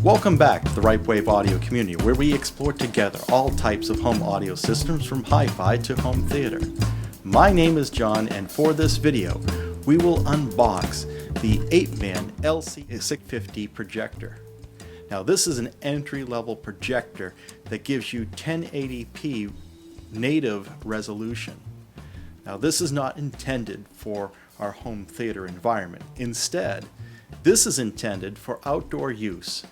Welcome back to the Ripewave audio community, where we explore together all types of home audio systems from hi-fi to home theater. My name is John, and for this video, we will unbox the Apeman LC650 projector. Now, this is an entry-level projector that gives you 1080p native resolution. Now, this is not intended for our home theater environment. Instead, this is intended for outdoor use.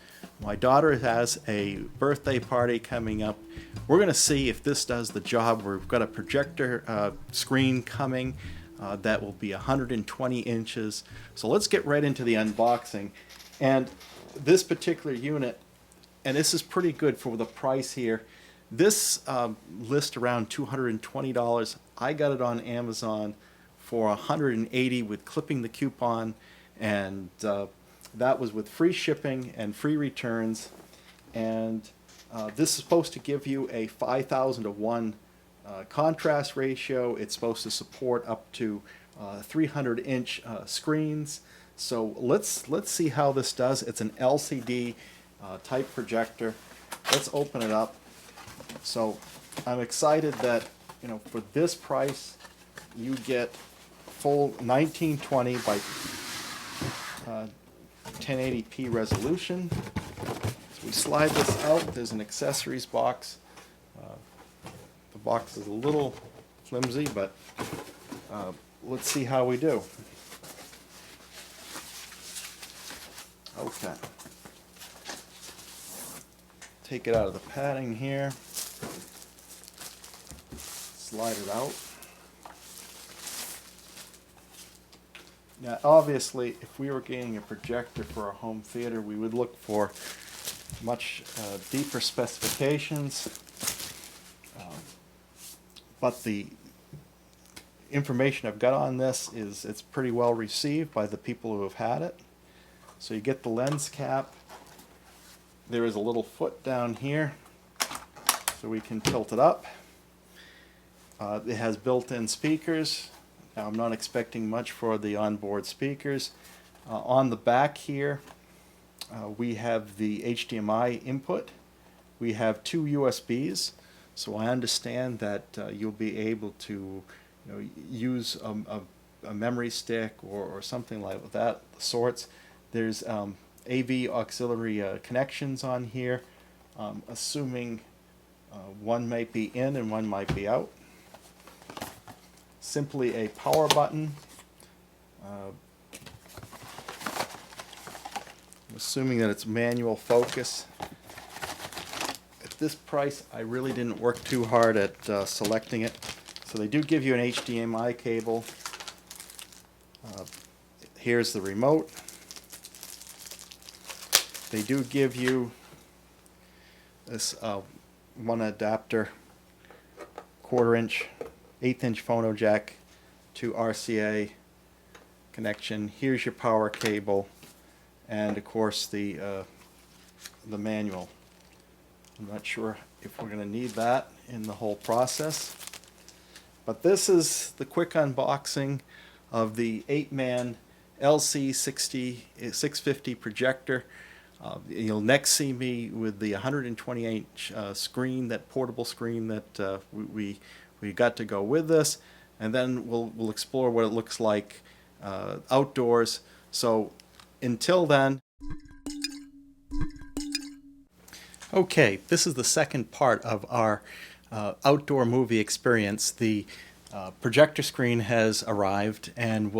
My daughter has a birthday party coming up. We're going to see if this does the job. We've got a projector screen coming that will be 120 inches. So let's get right into the unboxing. And this particular unit, and this is pretty good for the price here. This lists around $220. I got it on Amazon for $180 with clipping the coupon, and that was with free shipping and free returns. And this is supposed to give you a 5,000:1 contrast ratio. It's supposed to support up to 300-inch screens. So let's see how this does. It's an LCD type projector. Let's open it up. So I'm excited that, you know, for this price you get full 1920 by 1080p resolution. So we slide this out. There's an accessories box. The box is a little flimsy, but let's see how we do. Okay. Take it out of the padding here. Slide it out. Now, obviously, if we were getting a projector for a home theater, we would look for much deeper specifications. But the information I've got on this is it's pretty well received by the people who have had it. So you get the lens cap. There is a little foot down here, so we can tilt it up. It has built-in speakers. Now, I'm not expecting much for the onboard speakers. On the back here, we have the HDMI input. We have two USBs, so I understand that you'll be able to, use a memory stick or something like that sorts. There's AV auxiliary connections on here, assuming one might be in and one might be out. Simply a power button. I'm assuming that it's manual focus. At this price, I really didn't work too hard at selecting it. So they do give you an HDMI cable. Here's the remote. They do give you this one adapter, 1/4-inch, 1/8-inch phono jack to RCA connection. Here's your power cable, and of course the manual. I'm not sure if we're going to need that in the whole process, but this is the quick unboxing of the Apeman LC650 projector. You'll next see me with the 128-inch screen, that portable screen that we got to go with this, and then we'll explore what it looks like outdoors. So until then, okay, this is the second part of our outdoor movie experience. The projector screen has arrived, and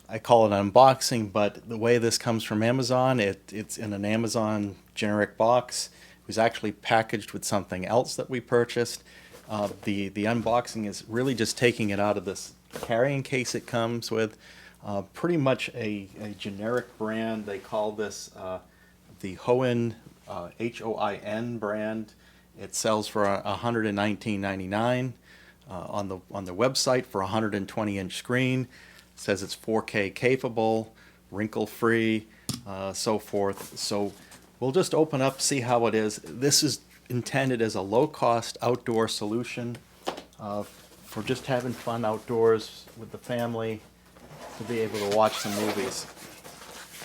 I call it an unboxing, but the way this comes from Amazon, it's in an Amazon generic box. It was actually packaged with something else that we purchased. The unboxing is really just taking it out of this carrying case it comes with. Pretty much a generic brand. They call this the HOIN, HOIN brand. It sells for $119.99 on the website for a 120-inch screen. It says it's 4K capable, wrinkle-free, so forth. So we'll just open up, see how it is. This is intended as a low-cost outdoor solution for just having fun outdoors with the family, to be able to watch some movies.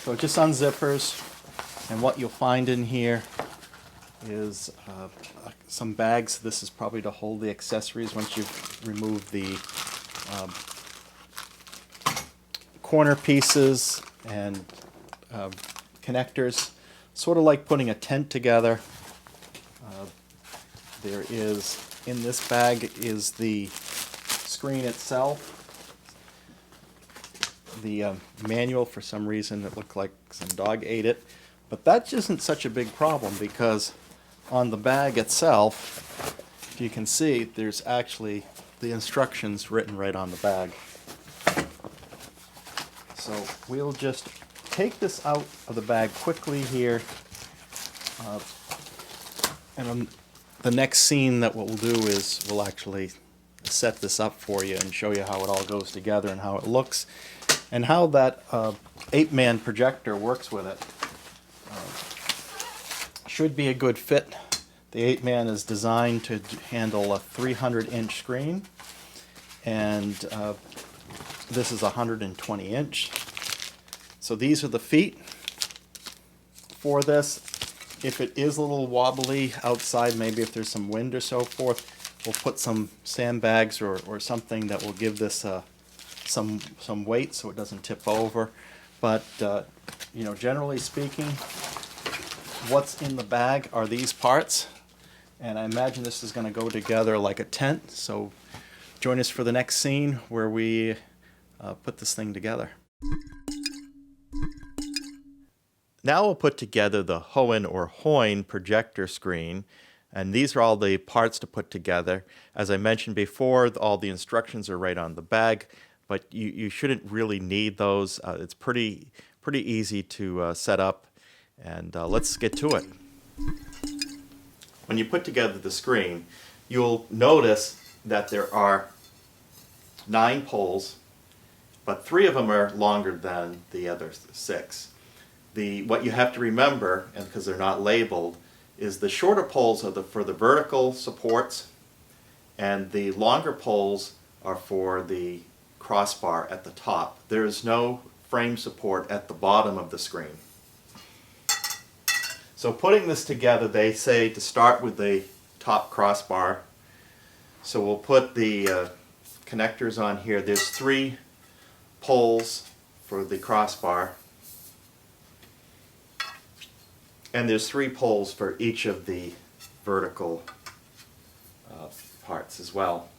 So it just unzippers. And what you'll find in here is some bags. This is probably to hold the accessories once you've removed the corner pieces and connectors. Sort of like putting a tent together. There is, in this bag is the screen itself. The manual, for some reason it looked like some dog ate it, but that isn't such a big problem because on the bag itself, if you can see, there's actually the instructions written right on the bag. So we'll just take this out of the bag quickly here, and the next scene that what we'll do is we'll actually set this up for you and show you how it all goes together and how it looks and how that Apeman projector works with it. Should be a good fit. The Apeman is designed to handle a 300-inch screen, and this is 120-inch. So these are the feet for this. If it is a little wobbly outside, maybe if there's some wind or so forth, we'll put some sandbags or something that will give this some weight so it doesn't tip over. But you know, generally speaking, what's in the bag are these parts, and I imagine this is going to go together like a tent. So join us for the next scene where we put this thing together. Now we'll put together the HOIN or HOIN projector screen, and these are all the parts to put together. As I mentioned before, all the instructions are right on the bag, but you shouldn't really need those. It's pretty easy to set up, and let's get to it. When you put together the screen, you'll notice that there are 9 poles, but 3 of them are longer than the other 6. What you have to remember, and because they're not labeled, is the shorter poles are for the vertical supports, and the longer poles are for the crossbar at the top. There is no frame support at the bottom of the screen. So putting this together, they say to start with the top crossbar. So we'll put the connectors on here. There's 3 poles for the crossbar, and there's 3 poles for each of the vertical parts as well.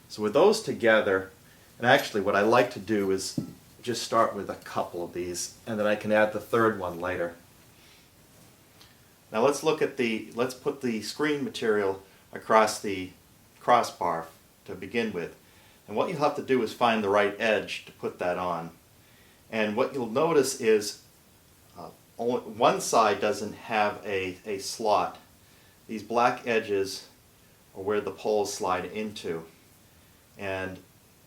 So with those together, and actually what I like to do is just start with a couple of these, and then I can add the 3rd one later. Now let's put the screen material across the crossbar to begin with. And what you'll have to do is find the right edge to put that on. And what you'll notice is only one side doesn't have a slot. These black edges are where the poles slide into. And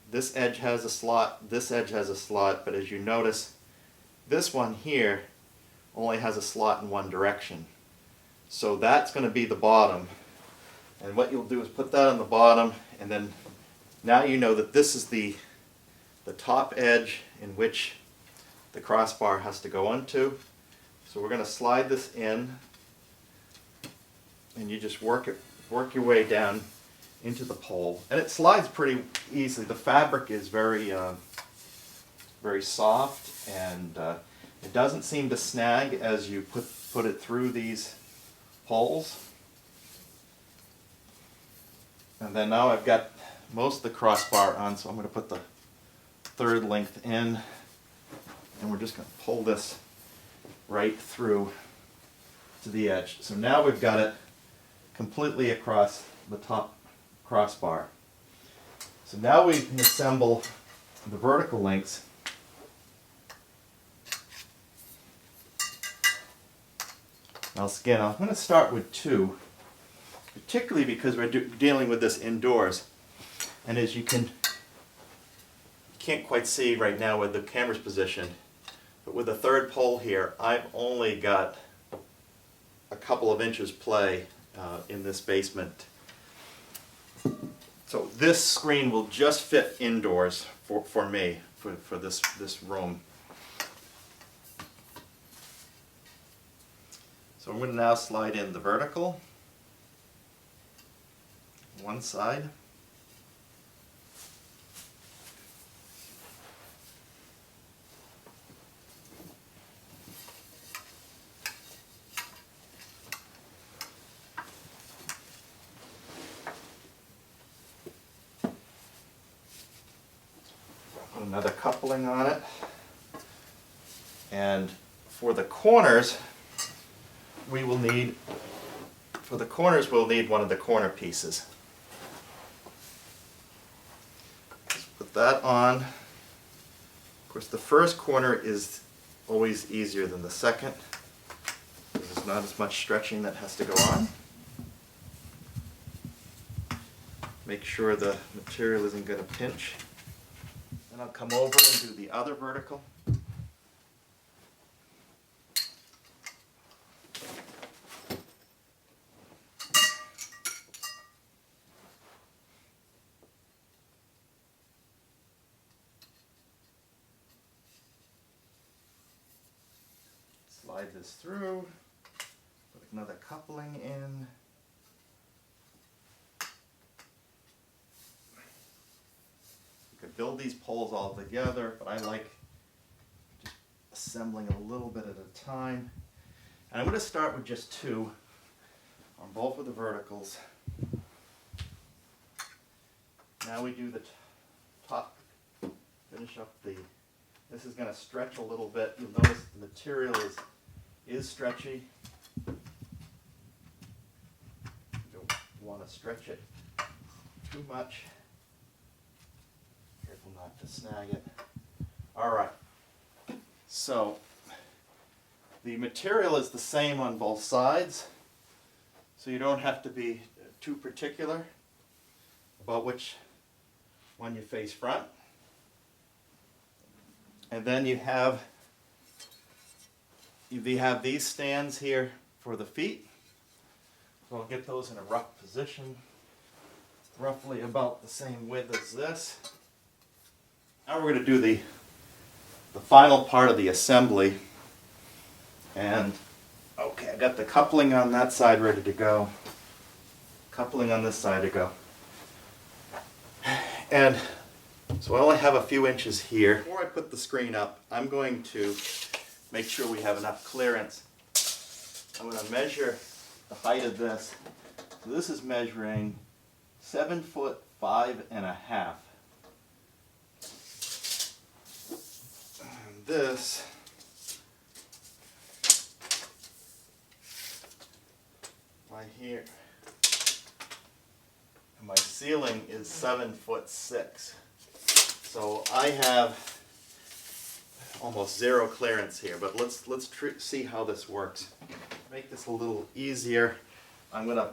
this edge has a slot, this edge has a slot, but as you notice, this one here only has a slot in one direction. So that's going to be the bottom. And what you'll do is put that on the bottom, and then now you know that this is the top edge in which the crossbar has to go onto. So we're going to slide this in, and you just work your way down into the pole, and it slides pretty easily. The fabric is very soft, and it doesn't seem to snag as you put it through these poles. And then now I've got most of the crossbar on, so I'm going to put the 3rd length in, and we're just going to pull this right through to the edge. So now we've got it completely across the top crossbar. So now we can assemble the vertical links. Now again, I'm going to start with 2, particularly because we're dealing with this indoors. And as you can't quite see right now with the camera's positioned, but with the 3rd pole here, I've only got a couple of inches play in this basement. So this screen will just fit indoors for me, for this room. So I'm going to now slide in the vertical, one side, put another coupling on it, and for the corners, we'll need one of the corner pieces. Just put that on. Of course, the first corner is always easier than the second. There's not as much stretching that has to go on. Make sure the material isn't going to pinch. Then I'll come over and do the other vertical. Slide this through, put another coupling in. You could build these poles all together, but I like just assembling a little bit at a time. And I'm going to start with just two on both of the verticals. Now we do the top, finish up the, this is going to stretch a little bit. You'll notice the material is stretchy. You don't want to stretch it too much. Careful not to snag it. All right. So the material is the same on both sides, so you don't have to be too particular about which one you face front. And then you have these stands here for the feet. So I'll get those in a rough position, roughly about the same width as this. Now we're going to do the final part of the assembly. And okay, I got the coupling on that side ready to go. Coupling on this side to go. And so I only have a few inches here. Before I put the screen up, I'm going to make sure we have enough clearance. I'm going to measure the height of this. So this is measuring 7 foot 5 1/2. And this right here. And my ceiling is 7 foot 6. So I have almost zero clearance here, but let's see how this works. Make this a little easier. I'm going to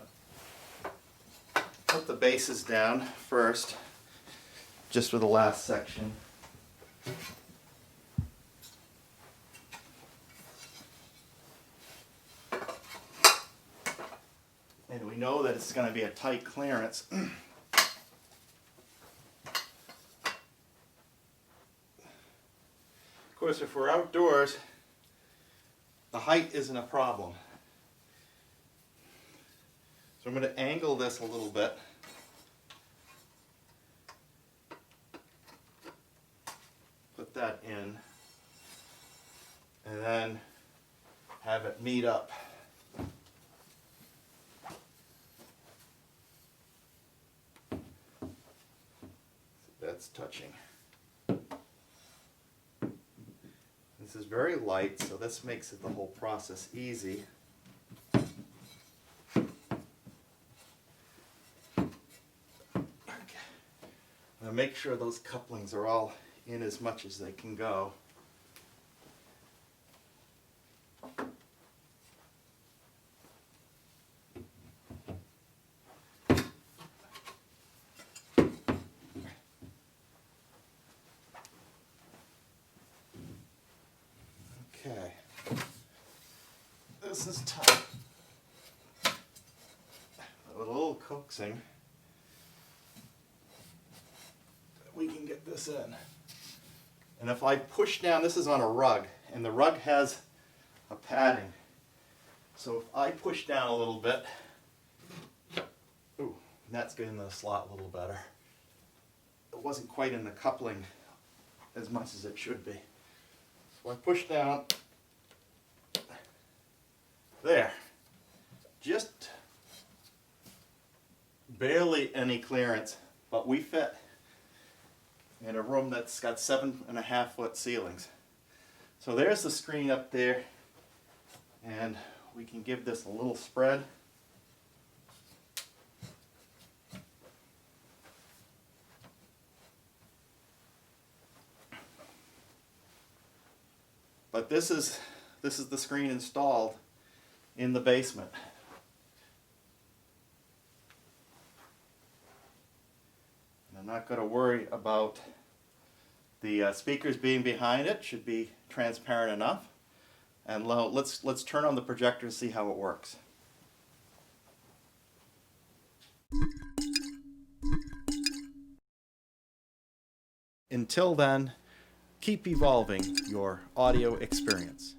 put the bases down first, just for the last section. And we know that it's going to be a tight clearance. Of course, if we're outdoors, the height isn't a problem. So I'm going to angle this a little bit. Put that in. And then have it meet up. That's touching. This is very light, so this makes it the whole process easy. Okay. Now make sure those couplings are all in as much as they can go. Okay, this is tight. With a little coaxing, we can get this in. And if I push down, this is on a rug, and the rug has a padding. So if I push down a little bit, ooh, that's getting the slot a little better. It wasn't quite in the coupling as much as it should be. So I push down, there, just barely any clearance, but we fit in a room that's got 7.5-foot ceilings. So there's the screen up there, and we can give this a little spread. But this is the screen installed in the basement. And I'm not going to worry about the speakers being behind it. Should be transparent enough. And let's turn on the projector and see how it works. Until then, keep evolving your audio experience.